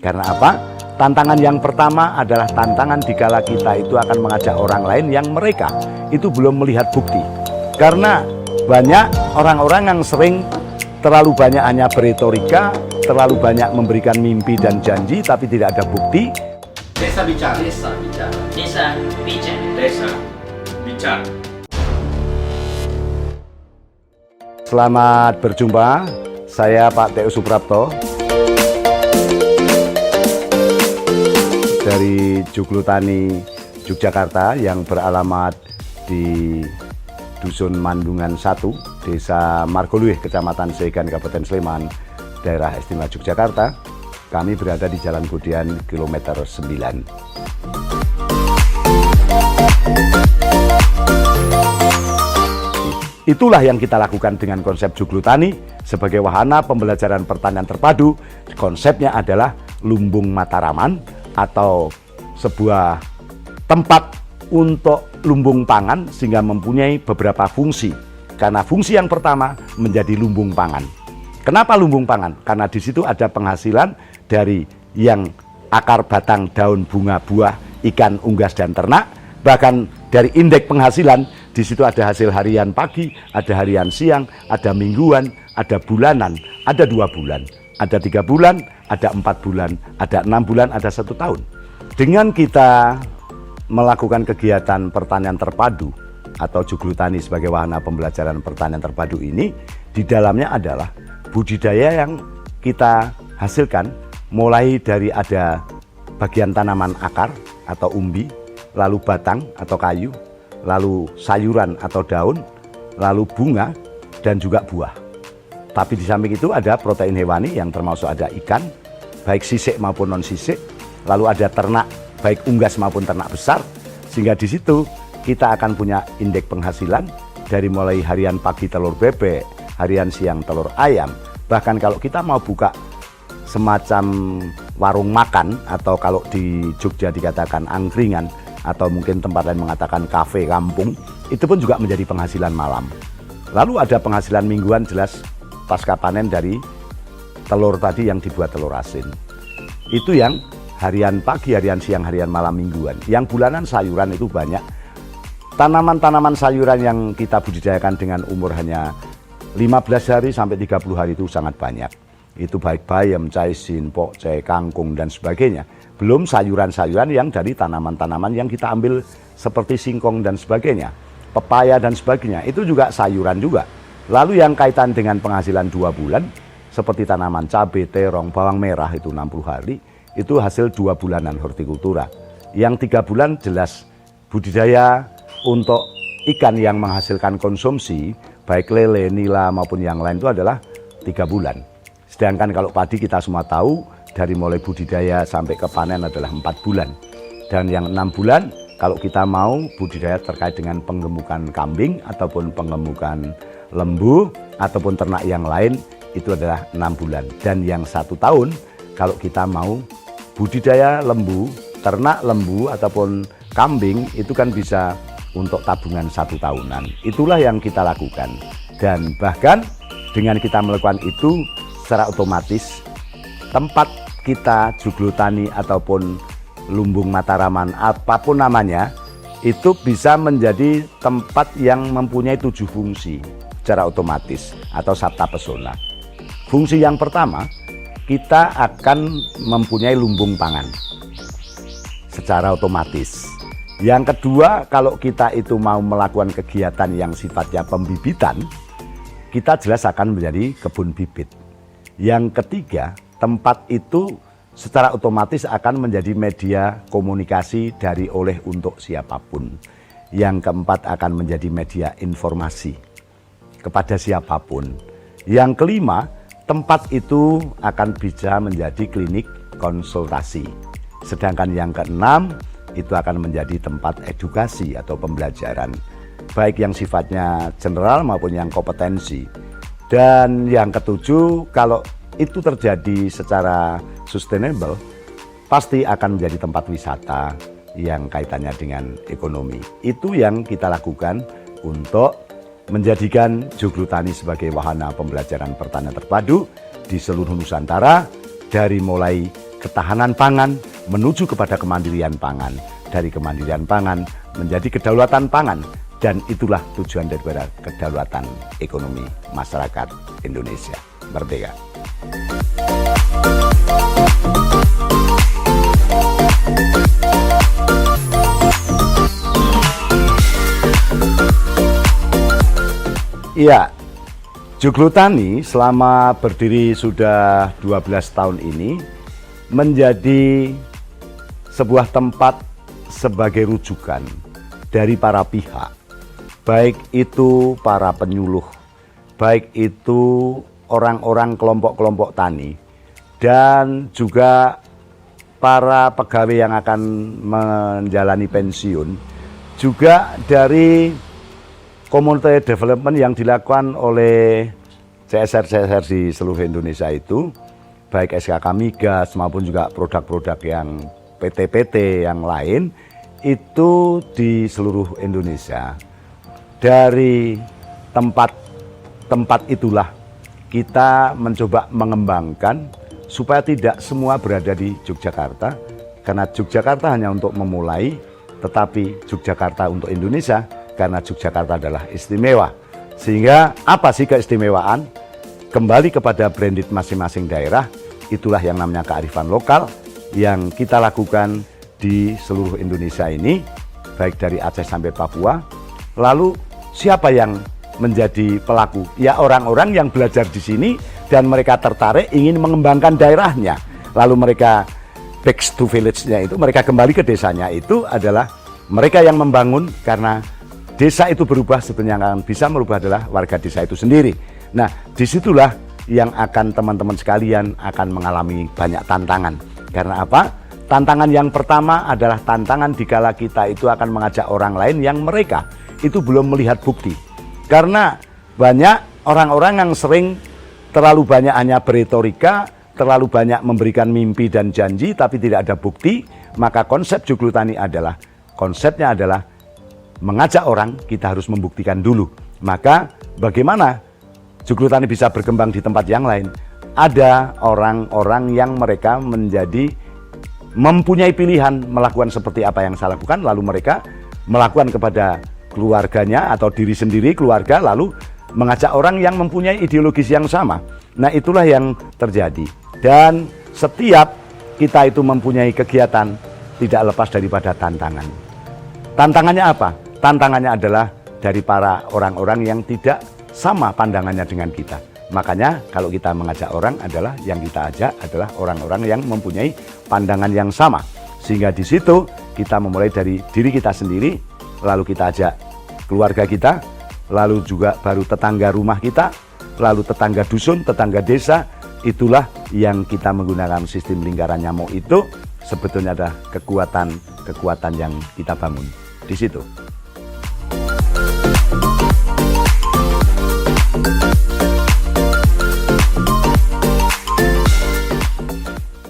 Karena apa? Tantangan yang pertama adalah tantangan dikala kita itu akan mengajak orang lain yang mereka itu belum melihat bukti. Karena banyak orang-orang yang sering terlalu banyak hanya berretorika, terlalu banyak memberikan mimpi dan janji tapi tidak ada bukti. Desa bicara. Desa bicara. Desa bicara. Desa bicara. Selamat berjumpa, saya Pak T.U. Suprapto dari Juglutani, Yogyakarta yang beralamat di Dusun Mandungan 1, Desa Margoluih, Kecamatan Segan, Kabupaten Sleman, Daerah Istimewa Yogyakarta. Kami berada di Jalan Budian, kilometer 9. Itulah yang kita lakukan dengan konsep Juglutani sebagai wahana pembelajaran pertanian terpadu. Konsepnya adalah lumbung mataraman atau sebuah tempat untuk lumbung pangan sehingga mempunyai beberapa fungsi. Karena fungsi yang pertama menjadi lumbung pangan. Kenapa lumbung pangan? Karena di situ ada penghasilan dari yang akar, batang, daun, bunga, buah, ikan, unggas, dan ternak. Bahkan dari indeks penghasilan, di situ ada hasil harian pagi, ada harian siang, ada mingguan, ada bulanan, ada 2 bulan, ada 3 bulan, ada 4 bulan, ada 6 bulan, ada 1 tahun. Dengan kita melakukan kegiatan pertanian terpadu atau Juglutani sebagai wahana pembelajaran pertanian terpadu ini, di dalamnya adalah budidaya yang kita hasilkan mulai dari ada bagian tanaman akar atau umbi, lalu batang atau kayu, lalu sayuran atau daun, lalu bunga, dan juga buah. Tapi di samping itu ada protein hewani yang termasuk ada ikan, baik sisik maupun non-sisik, lalu ada ternak, baik unggas maupun ternak besar, sehingga di situ kita akan punya indeks penghasilan dari mulai harian pagi telur bebek, harian siang telur ayam. Bahkan kalau kita mau buka semacam warung makan atau kalau di Jogja dikatakan angkringan atau mungkin tempat lain mengatakan kafe kampung, itu pun juga menjadi penghasilan malam. Lalu ada penghasilan mingguan jelas pasca panen dari telur tadi yang dibuat telur asin. Itu yang harian pagi, harian siang, harian malam, mingguan. Yang bulanan sayuran itu banyak. Tanaman-tanaman sayuran yang kita budidayakan dengan umur hanya 15 hari sampai 30 hari itu sangat banyak. Itu baik bayam, caisin, pokcai, kangkung, dan sebagainya. Belum sayuran-sayuran yang dari tanaman-tanaman yang kita ambil seperti singkong dan sebagainya. Pepaya dan sebagainya, itu juga sayuran juga. Lalu yang kaitan dengan penghasilan 2 bulan, seperti tanaman cabai, terong, bawang merah itu 60 hari, itu hasil 2 bulanan hortikultura. Yang 3 bulan jelas budidaya untuk ikan yang menghasilkan konsumsi, baik lele, nila maupun yang lain itu adalah 3 bulan. Sedangkan kalau padi kita semua tahu, dari mulai budidaya sampai ke panen adalah 4 bulan. Dan yang 6 bulan, kalau kita mau budidaya terkait dengan penggemukan kambing, ataupun penggemukan lembu, ataupun ternak yang lain, itu adalah 6 bulan. Dan yang 1 tahun, kalau kita mau budidaya lembu, ternak lembu, ataupun kambing, itu kan bisa untuk tabungan 1 tahunan. Itulah yang kita lakukan. Dan bahkan dengan kita melakukan itu, secara otomatis tempat kita Juglutani ataupun lumbung mataraman apapun namanya itu bisa menjadi tempat yang mempunyai 7 fungsi secara otomatis atau sabta pesona. Fungsi yang pertama, kita akan mempunyai lumbung pangan secara otomatis. Yang kedua, kalau kita itu mau melakukan kegiatan yang sifatnya pembibitan, kita jelas akan menjadi kebun bibit. Yang ketiga, tempat itu secara otomatis akan menjadi media komunikasi dari, oleh, untuk siapapun. Yang keempat akan menjadi media informasi kepada siapapun. Yang kelima, tempat itu akan bisa menjadi klinik konsultasi. Sedangkan yang keenam, itu akan menjadi tempat edukasi atau pembelajaran, baik yang sifatnya general maupun yang kompetensi. Dan yang ketujuh, kalau itu terjadi secara sustainable, pasti akan menjadi tempat wisata yang kaitannya dengan ekonomi. Itu yang kita lakukan untuk menjadikan Juglutani sebagai wahana pembelajaran pertanian terpadu di seluruh Nusantara, dari mulai ketahanan pangan menuju kepada kemandirian pangan, dari kemandirian pangan menjadi kedaulatan pangan, dan itulah tujuan daripada kedaulatan ekonomi masyarakat Indonesia merdeka. Iya, Juglutani selama berdiri sudah 12 tahun ini menjadi sebuah tempat sebagai rujukan dari para pihak, baik itu para penyuluh, baik itu orang-orang kelompok-kelompok tani, dan juga para pegawai yang akan menjalani pensiun, juga dari community development yang dilakukan oleh CSR di seluruh Indonesia itu, baik SKK Migas maupun juga produk-produk yang PT-PT yang lain, itu di seluruh Indonesia. Dari tempat itulah kita mencoba mengembangkan supaya tidak semua berada di Yogyakarta, karena Yogyakarta hanya untuk memulai, tetapi Yogyakarta untuk Indonesia, karena Yogyakarta adalah istimewa. Sehingga apa sih keistimewaan? Kembali kepada branded masing-masing daerah, itulah yang namanya kearifan lokal yang kita lakukan di seluruh Indonesia ini, baik dari Aceh sampai Papua. Lalu siapa yang menjadi pelaku? Ya orang-orang yang belajar di sini dan mereka tertarik ingin mengembangkan daerahnya. Lalu mereka back to village-nya itu, mereka kembali ke desanya, itu adalah mereka yang membangun, karena desa itu berubah, sebenarnya yang akan bisa merubah adalah warga desa itu sendiri. Nah, disitulah yang akan teman-teman sekalian akan mengalami banyak tantangan. Karena apa? Tantangan yang pertama adalah tantangan dikala kita itu akan mengajak orang lain yang mereka itu belum melihat bukti. Karena banyak orang-orang yang sering terlalu banyak hanya beretorika, terlalu banyak memberikan mimpi dan janji tapi tidak ada bukti, maka konsep Juglutani adalah, konsepnya adalah mengajak orang, kita harus membuktikan dulu. Maka bagaimana Juglutani bisa berkembang di tempat yang lain? Ada orang-orang yang mereka mempunyai pilihan melakukan seperti apa yang saya lakukan, lalu mereka melakukan kepada keluarganya atau diri sendiri, keluarga, lalu mengajak orang yang mempunyai ideologis yang sama. Nah, itulah yang terjadi. Dan setiap kita itu mempunyai kegiatan, tidak lepas daripada tantangan. Tantangannya apa? Tantangannya adalah dari para orang-orang yang tidak sama pandangannya dengan kita. Makanya kalau kita mengajak orang adalah, yang kita ajak adalah orang-orang yang mempunyai pandangan yang sama. Sehingga di situ kita memulai dari diri kita sendiri, lalu kita ajak keluarga kita, lalu juga baru tetangga rumah kita, lalu tetangga dusun, tetangga desa. Itulah yang kita menggunakan sistem lingkaran nyamuk itu, sebetulnya ada kekuatan yang kita bangun di situ.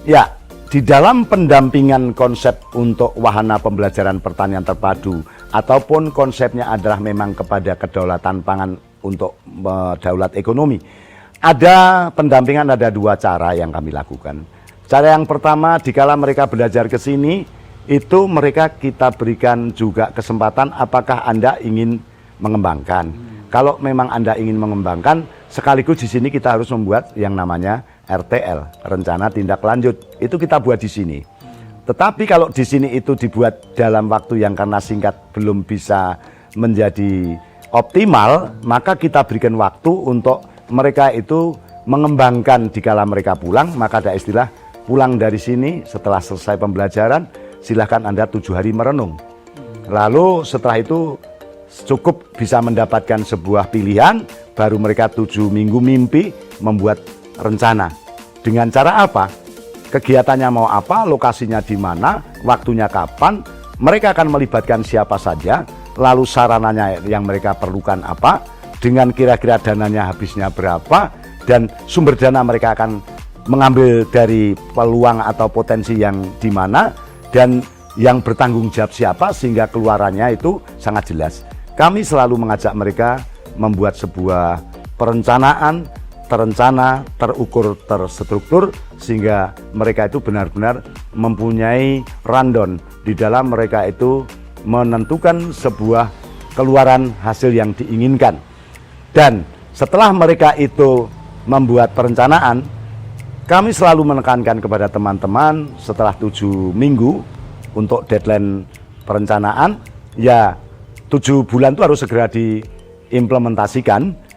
Ya, di dalam pendampingan konsep untuk wahana pembelajaran pertanian terpadu, ataupun konsepnya adalah memang kepada kedaulatan pangan untuk daulat ekonomi, ada pendampingan, ada dua cara yang kami lakukan. Cara yang pertama, dikala mereka belajar ke sini, itu mereka kita berikan juga kesempatan apakah Anda ingin mengembangkan. Kalau memang Anda ingin mengembangkan, sekaligus di sini kita harus membuat yang namanya RTL, rencana tindak lanjut. Itu kita buat di sini. Tetapi kalau di sini itu dibuat dalam waktu yang karena singkat belum bisa menjadi optimal, maka kita berikan waktu untuk mereka itu mengembangkan dikala mereka pulang. Maka ada istilah pulang dari sini setelah selesai pembelajaran, silahkan Anda 7 hari merenung. Lalu setelah itu cukup bisa mendapatkan sebuah pilihan, baru mereka 7 minggu mimpi membuat rencana. Dengan cara apa? Kegiatannya mau apa, lokasinya di mana, waktunya kapan, mereka akan melibatkan siapa saja, lalu sarananya yang mereka perlukan apa, dengan kira-kira dananya habisnya berapa, dan sumber dana mereka akan mengambil dari peluang atau potensi yang di mana, dan yang bertanggung jawab siapa, sehingga keluarannya itu sangat jelas. Kami selalu mengajak mereka membuat sebuah perencanaan terencana, terukur, terstruktur, sehingga mereka itu benar-benar mempunyai rundown di dalam mereka itu menentukan sebuah keluaran hasil yang diinginkan. Dan setelah mereka itu membuat perencanaan, kami selalu menekankan kepada teman-teman setelah 7 minggu untuk deadline perencanaan, ya 7 bulan itu harus segera diimplementasikan.